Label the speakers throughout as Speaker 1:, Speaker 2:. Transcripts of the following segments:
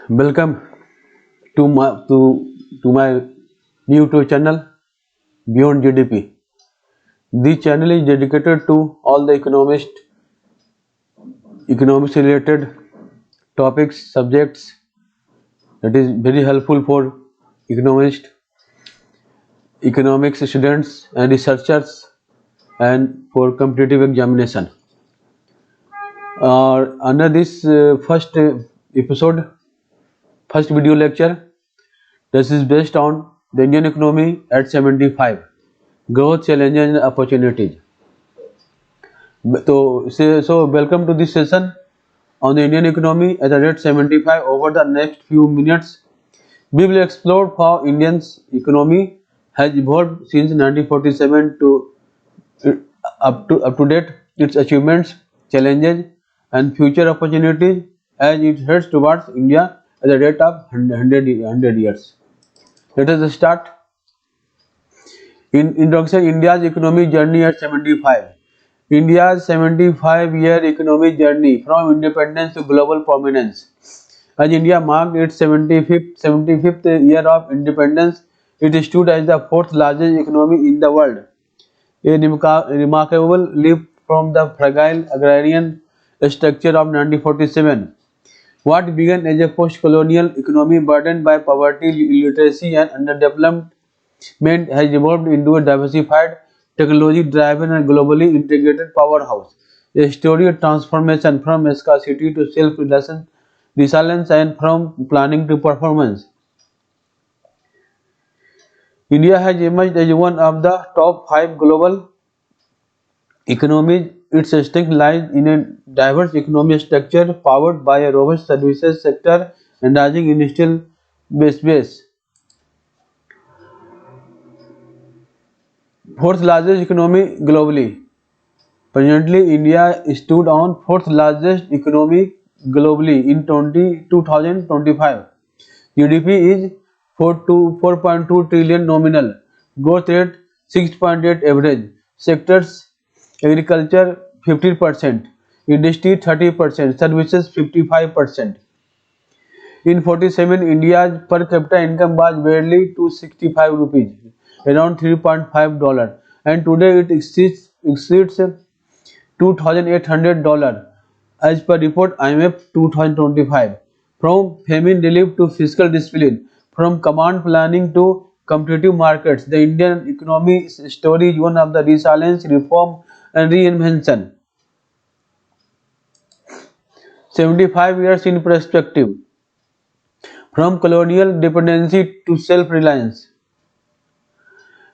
Speaker 1: Welcome to my new YouTube channel Beyond GDP. This channel is dedicated to all the economics related topics, subjects that is very helpful for economists, economics students and researchers and for competitive examination. Under this first episode, first video lecture, this is based on the Indian economy at 75, growth, challenges and opportunities. So welcome to this session on the Indian economy at the rate 75. Over the next few minutes, we will explore how Indian's economy has evolved since 1947 to up to date, its achievements, challenges, and future opportunities as it heads towards India at the rate of 100 years. Let us start. In introduction, India's economic journey at 75. India's 75-year economic journey from independence to global prominence. As India marked its 75th year of independence, it stood as the fourth largest economy in the world. A remarkable leap from the fragile agrarian structure of 1947. What began as a post-colonial economy burdened by poverty, illiteracy and underdevelopment has evolved into a diversified, technology-driven and globally integrated powerhouse. A story of transformation from scarcity to self-resilience and from planning to performance. India has emerged as one of the top 5 global economies. Its strength lies in a diverse economic structure powered by a robust services sector and rising industrial base. Fourth largest economy globally. Presently, India stood on fourth largest economy globally in 2025. GDP is 4.2 trillion nominal, growth rate 6.8 average, sectors agriculture 50%, industry 30%, services 55%. In 47, India's per capita income was barely 265 rupees, around $3.5, and today it exceeds $2,800 as per report IMF 2025. From famine relief to fiscal discipline, from command planning to competitive markets, the Indian economy story is one of the resilience, reform and reinvention. 75 years in perspective. From colonial dependency to self-reliance.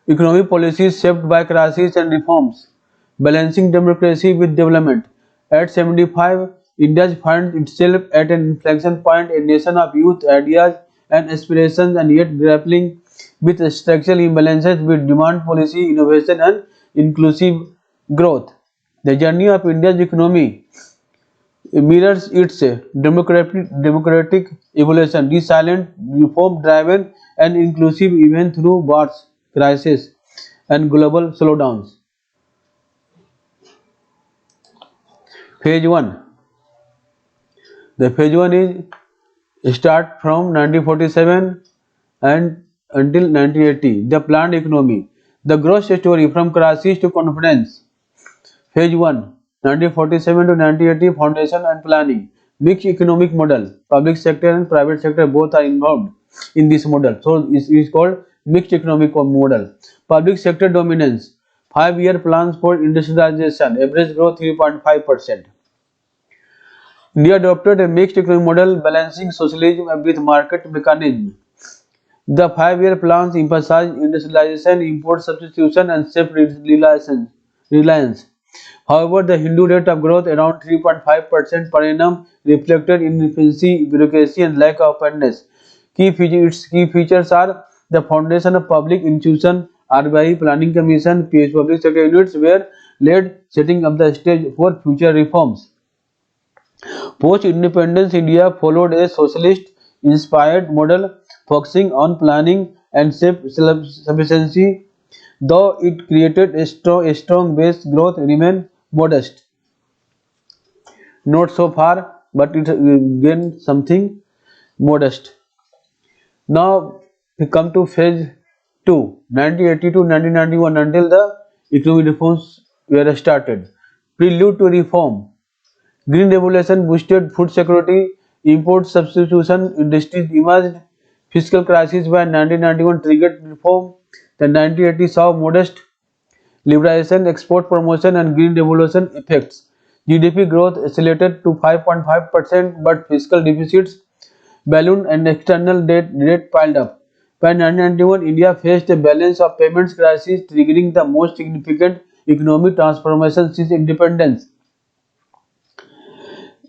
Speaker 1: Economic policies shaped by crises and reforms. Balancing democracy with development. At 75, India finds itself at an inflection point, a nation of youth, ideas and aspirations, and yet grappling with structural imbalances with demand policy, innovation and inclusive growth. The journey of India's economy mirrors its democratic evolution, resilient, reform-driven, and inclusive even through wars, crises, and global slowdowns. Phase 1. The phase 1 is start from 1947 and until 1980. The planned economy. The growth story from crisis to confidence. Phase 1, 1947 to 1980, foundation and planning. Mixed economic model. Public sector and private sector both are involved in this model. So it is called mixed economic model. Public sector dominance. 5-year plans for industrialization. Average growth 3.5%. India adopted a mixed economic model balancing socialism with market mechanism. The 5-year plans emphasize industrialization, import substitution and self-reliance. However, the Hindu rate of growth around 3.5% per annum reflected inefficiency, bureaucracy and lack of openness. Its key features are the foundation of public institution, RBI, Planning Commission, public sector units were laid, setting up the stage for future reforms. Post-independence India followed a socialist-inspired model focusing on planning and self-sufficiency. Though it created a strong base, growth remained modest. Not so far, but it gained something. modest. Now we come to phase 2, 1980 to 1991, until the economic reforms were started. Prelude to reform. Green Revolution boosted food security, import substitution industries emerged, fiscal crisis by 1991 triggered reform, the 1980 saw modest liberalization, export promotion and Green Revolution effects. GDP growth accelerated to 5.5%, but fiscal deficits ballooned and external debt piled up. By 1991, India faced a balance of payments crisis, triggering the most significant economic transformation since independence.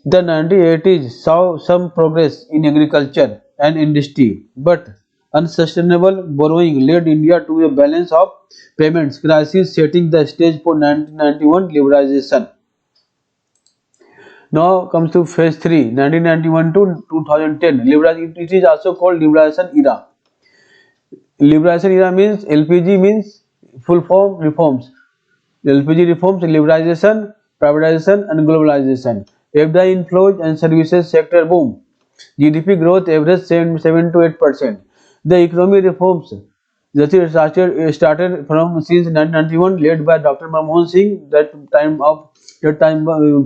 Speaker 1: The 1980s saw some progress in agriculture and industry, but unsustainable borrowing led India to a balance of payments crisis, setting the stage for 1991 liberalization. Now comes to phase 3, 1991 to 2010. It is also called liberalization era. Liberalization era means LPG means full form reforms. LPG reforms, liberalization, privatization and globalization. FDI inflows and services sector boom. GDP growth averaged 7 to 8%. The economic reforms that started from since 1991, led by Dr. Manmohan Singh, that time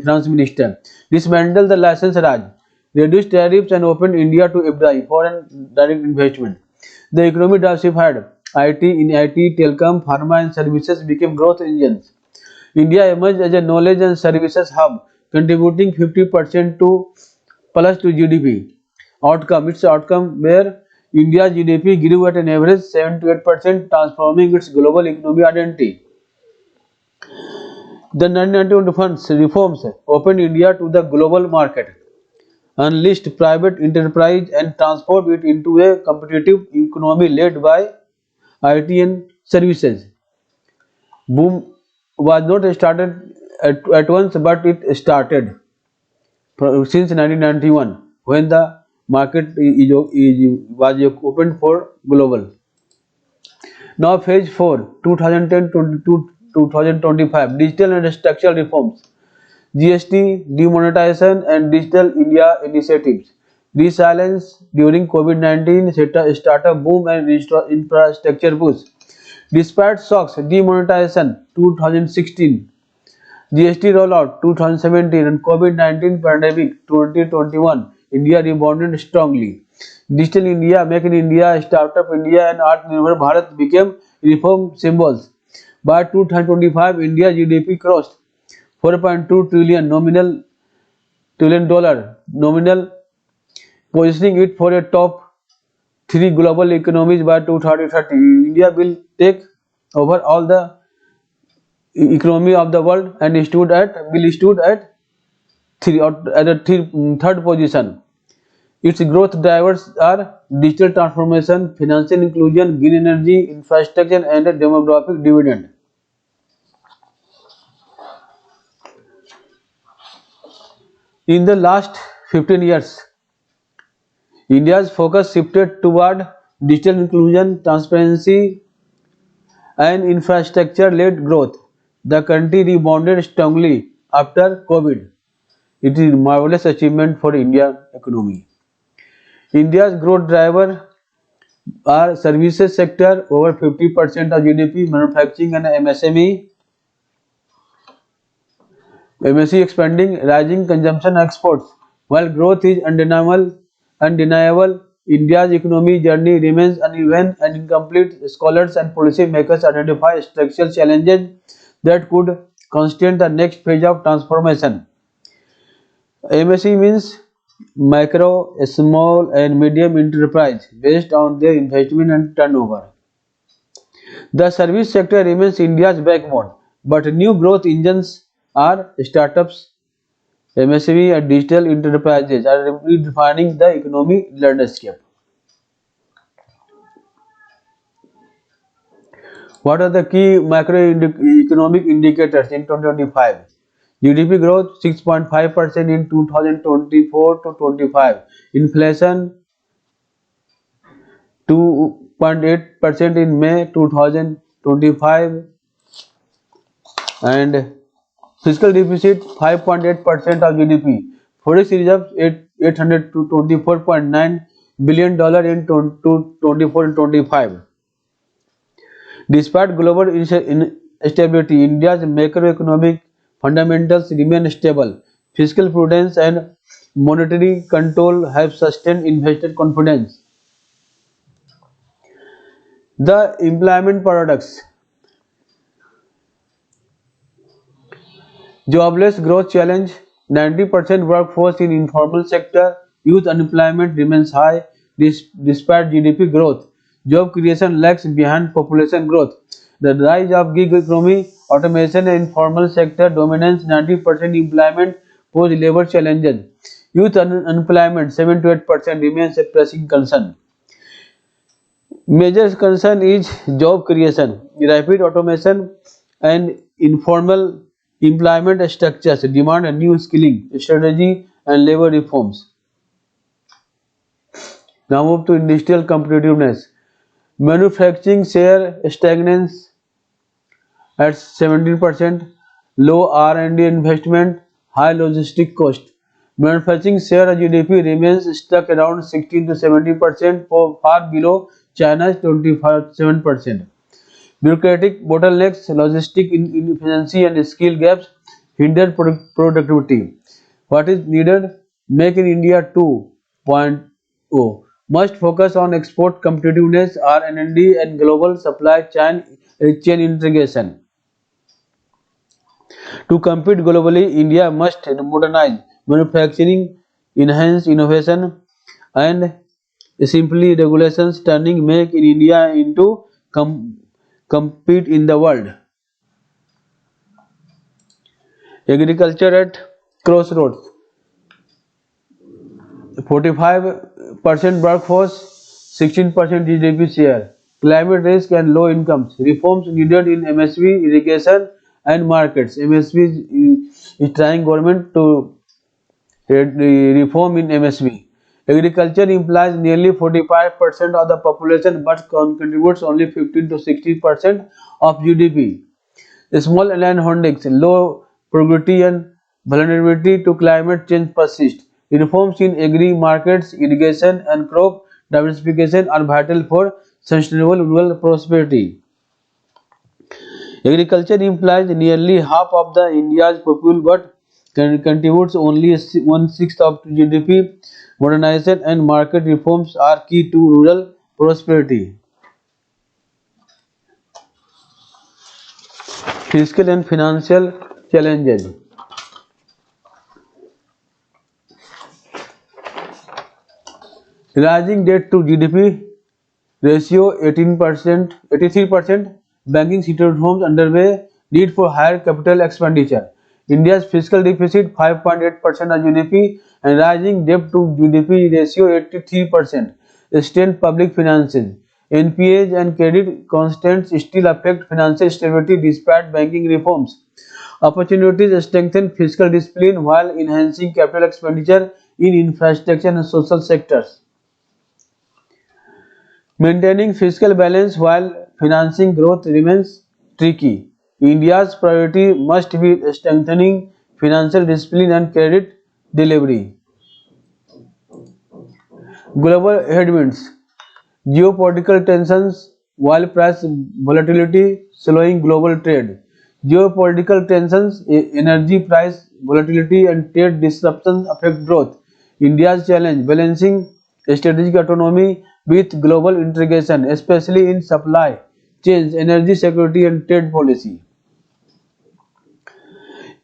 Speaker 1: finance minister. Dismantled the license Raj, reduced tariffs and opened India to FDI, foreign direct investment. The economy diversified. IT, telecom, pharma and services became growth engines. India emerged as a knowledge and services hub, contributing 50% to plus to GDP. Its outcome where India's GDP grew at an average 7 to 8%, transforming its global economic identity. The 1991 reforms opened India to the global market, unleashed private enterprise and transformed it into a competitive economy led by IT and services. Boom was not started at once, but it started since 1991 when the market was opened for global. Now phase 4, 2010 to 2025, digital and structural reforms. GST, demonetization and Digital India initiatives. Resilience during COVID-19, startup boom and infrastructure boost. Despite shocks, demonetization 2016, GST rollout 2017 and COVID-19 pandemic 2021, India rebounded strongly. Digital India, Make in India, Startup India and Atmanirbhar Bharat became reform symbols. By 2025, India GDP crossed 4.2 trillion dollar nominal, positioning it for a top 3 global economies by 2030. India will take over all the economy of the world and stood at third position. Its growth drivers are digital transformation, financial inclusion, green energy, infrastructure and a demographic dividend. In the last 15 years, India's focus shifted toward digital inclusion, transparency and infrastructure-led growth. The country rebounded strongly after COVID. It is a marvelous achievement for Indian economy. India's growth driver are services sector, over 50% of GDP, manufacturing and MSE expanding, rising consumption exports. While growth is undeniable, India's economic journey remains uneven and incomplete. Scholars and policy makers identify structural challenges that could constrain the next phase of transformation. MSE means micro, small and medium enterprise based on their investment and turnover. The service sector remains India's backbone, but new growth engines are startups, MSME and digital enterprises are redefining the economic landscape. What are the key macroeconomic indicators in 2025? GDP growth 6.5% in 2024 to 25. Inflation 2.8% in May 2025 and fiscal deficit 5.8% of GDP. Forex reserves 800 to 24.9 billion in 24 and 25. Despite global instability, India's macroeconomic fundamentals remain stable. Fiscal prudence and monetary control have sustained investor confidence. The employment paradox. Jobless growth challenge. 90% workforce in informal sector. Youth unemployment remains high despite GDP growth. Job creation lags behind population growth. The rise of gig economy, automation and informal sector dominance. 90% employment pose labor challenges. Youth unemployment 7 to 8% remains a pressing concern. Major concern is job creation, rapid automation and informal employment structures demand a new skilling strategy and labor reforms. Now move to industrial competitiveness. Manufacturing share stagnates at 17%, low R&D investment, high logistic cost. Manufacturing share of GDP remains stuck around 16 to 17%, far below China's 27%. Bureaucratic bottlenecks, logistic inefficiency and skill gaps hinder productivity. What is needed? Make in India 2.0 must focus on export competitiveness, R&D and global supply chain integration. To compete globally, India must modernize manufacturing, enhance innovation, and simply regulations, turning Make in India into compete in the world. Agriculture at crossroads. 45% workforce, 16% GDP share. Climate risk and low incomes. Reforms needed in MSP, irrigation and markets. MSP is trying government to reform in MSP. Agriculture implies nearly 45% of the population but contributes only 15 to 60% of GDP. Small land holdings, low productivity and vulnerability to climate change persist. Reforms in agri markets, irrigation and crop diversification are vital for sustainable rural prosperity. Agriculture implies nearly half of the India's population but contributes only 1/6 of GDP. Modernization and market reforms are key to rural prosperity. Fiscal and financial challenges. Rising debt to GDP ratio 18%, 83%, banking sector reforms underway, need for higher capital expenditure. India's fiscal deficit 5.8% of GDP and rising debt to GDP ratio 83%, strained public finances. NPAs and credit constraints still affect financial stability despite banking reforms. Opportunities strengthen fiscal discipline while enhancing capital expenditure in infrastructure and social sectors. Maintaining fiscal balance while financing growth remains tricky. India's priority must be strengthening financial discipline and credit delivery. Global headwinds. Geopolitical tensions, oil price volatility slowing global trade. Geopolitical tensions, energy price volatility and trade disruptions affect growth. India's challenge balancing strategic autonomy with global integration, especially in supply chains, energy security and trade policy.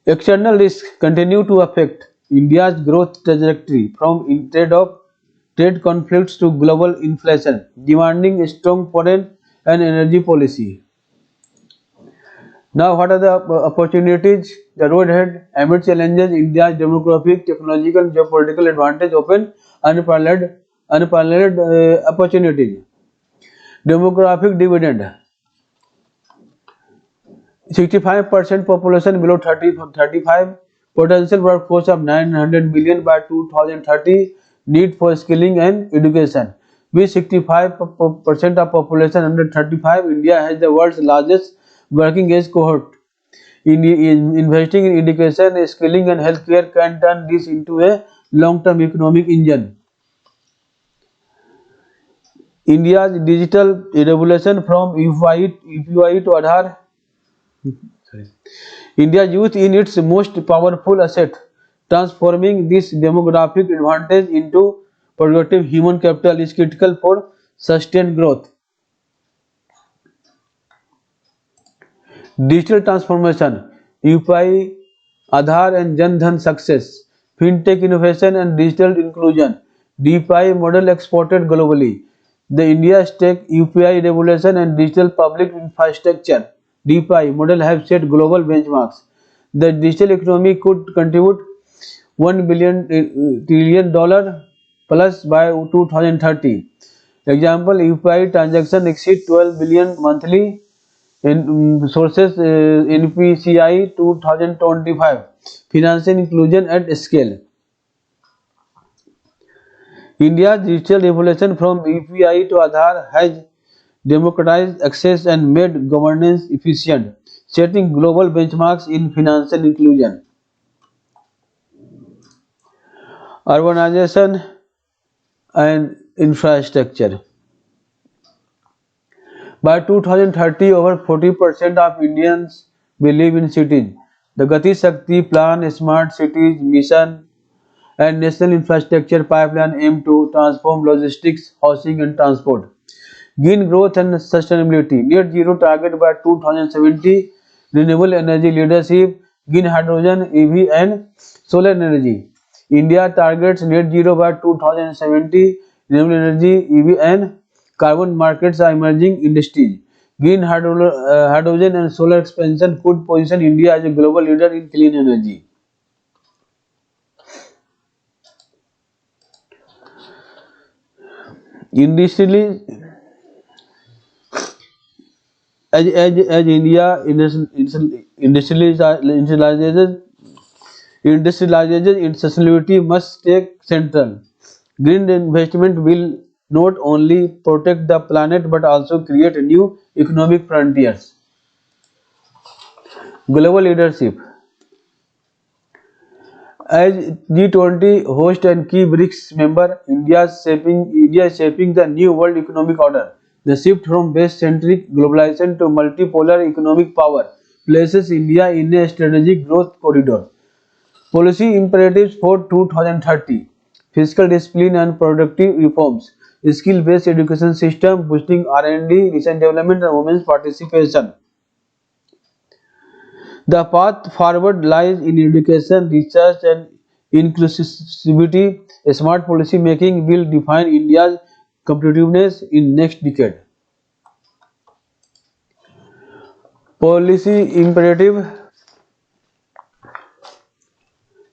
Speaker 1: External risks continue to affect India's growth trajectory from trade conflicts to global inflation, demanding strong foreign and energy policy. Now, what are the opportunities? The road ahead amid challenges, India's demographic, technological, and geopolitical advantage open unparalleled opportunities. Demographic dividend. 65% population below 35, potential workforce of 900 million by 2030, need for skilling and education. With 65% of population under 35, India has the world's largest working age cohort. Investing in education, skilling and healthcare can turn this into a long-term economic engine. India's digital revolution from UPI to Aadhaar. Sorry. India's youth in its most powerful asset, transforming this demographic advantage into productive human capital is critical for sustained growth. Digital transformation, UPI, Aadhaar and Jan Dhan success, fintech innovation and digital inclusion, DPI model exported globally. The India's tech, UPI revolution and digital public infrastructure, DPI model have set global benchmarks. The digital economy could contribute $1 trillion plus by 2030. Example, UPI transaction exceed 12 billion monthly in sources NPCI 2025 financial inclusion at scale. India's digital revolution from UPI to Aadhaar has democratized access and made governance efficient, setting global benchmarks in financial inclusion. Urbanization and infrastructure. By 2030, over 40% of Indians will live in cities. The Gati Shakti Plan, Smart Cities Mission, and National Infrastructure Pipeline aim to transform logistics, housing, and transport. Green growth and sustainability. Net zero target by 2070. Renewable energy leadership, green hydrogen, EV, and solar energy. India targets net zero by 2070. Renewable energy, EV, and carbon markets are emerging industries. Green hydrogen and solar expansion could position India as a global leader in clean energy. Industrially, as India industrialization in sustainability must take central. Green investment will not only protect the planet but also create new economic frontiers. Global leadership. As G20 host and key BRICS member, India is shaping the new world economic order. The shift from base-centric globalization to multipolar economic power places India in a strategic growth corridor. Policy imperatives for 2030: fiscal discipline and productive reforms, skill-based education system boosting R&D, research and development and women's participation. The path forward lies in education, research and inclusivity. A smart policy making will define India's competitiveness in next decade. Policy imperative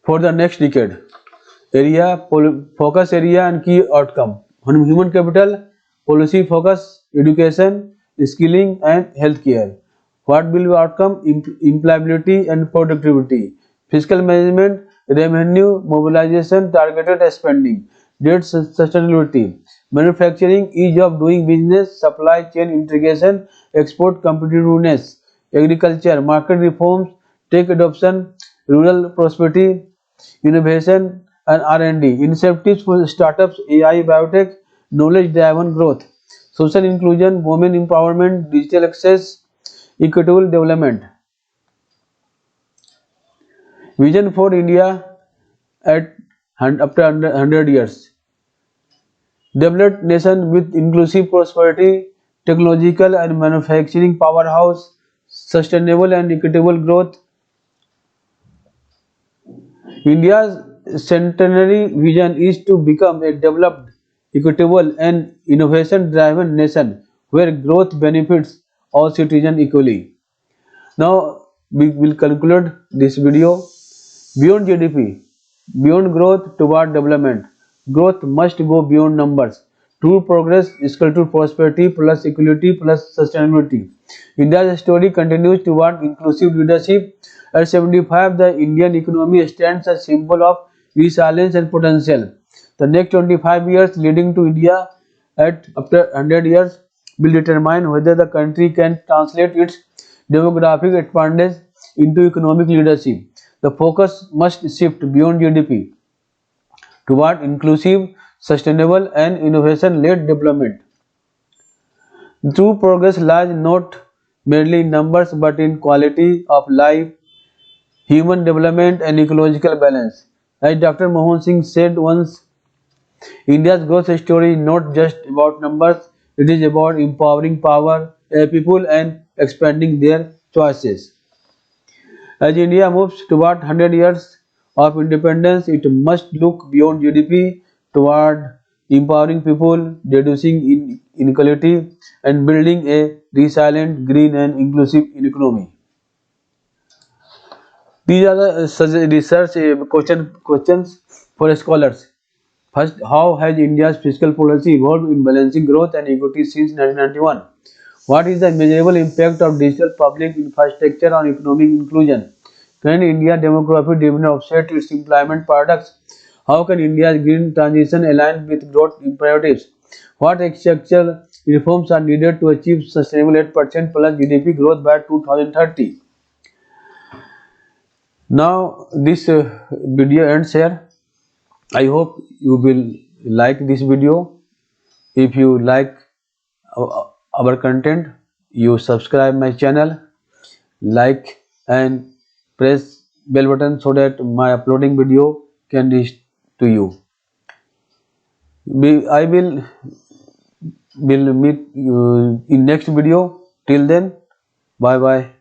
Speaker 1: for the next decade. Focus area and key outcome. On human capital, policy focus, education, skilling and healthcare. What will be outcome? Employability and productivity. Fiscal management, revenue mobilization, targeted spending. Debt sustainability. Manufacturing, ease of doing business, supply chain integration, export competitiveness. Agriculture, market reforms, tech adoption, rural prosperity, innovation and R&D. Incentives for startups, AI, biotech, knowledge-driven growth. Social inclusion, women empowerment, digital access, equitable development. Vision for India at after 100 years. Developed nation with inclusive prosperity, technological and manufacturing powerhouse, sustainable and equitable growth. India's centenary vision is to become a developed, equitable and innovation-driven nation where growth benefits all citizens equally. Now we will conclude this video. Beyond GDP, beyond growth toward development. Growth must go beyond numbers. True progress is equal to prosperity plus equality plus sustainability. India's story continues toward inclusive leadership. At 75, the Indian economy stands as a symbol of resilience and potential. The next 25 years leading to India at after 100 years will determine whether the country can translate its demographic advantage into economic leadership. The focus must shift beyond GDP toward inclusive, sustainable and innovation-led development. True progress lies not merely in numbers but in quality of life, human development, and ecological balance. As Dr. Mohan Singh said once, India's growth story is not just about numbers, it is about empowering people and expanding their choices. As India moves toward 100 years of independence, it must look beyond GDP toward empowering people, reducing inequality, and building a resilient, green, and inclusive economy. These are the research questions for scholars. First, how has India's fiscal policy evolved in balancing growth and equity since 1991? What is the measurable impact of digital public infrastructure on economic inclusion? Can India's demographic dividend offset its employment paradox? How can India's green transition align with growth imperatives? What structural reforms are needed to achieve sustainable 8% plus GDP growth by 2030? Now, this video ends here. I hope you will like this video. If you like our content, you subscribe my channel, like and press bell button so that my uploading video can reach to you. I will meet you in next video. Till then, bye bye.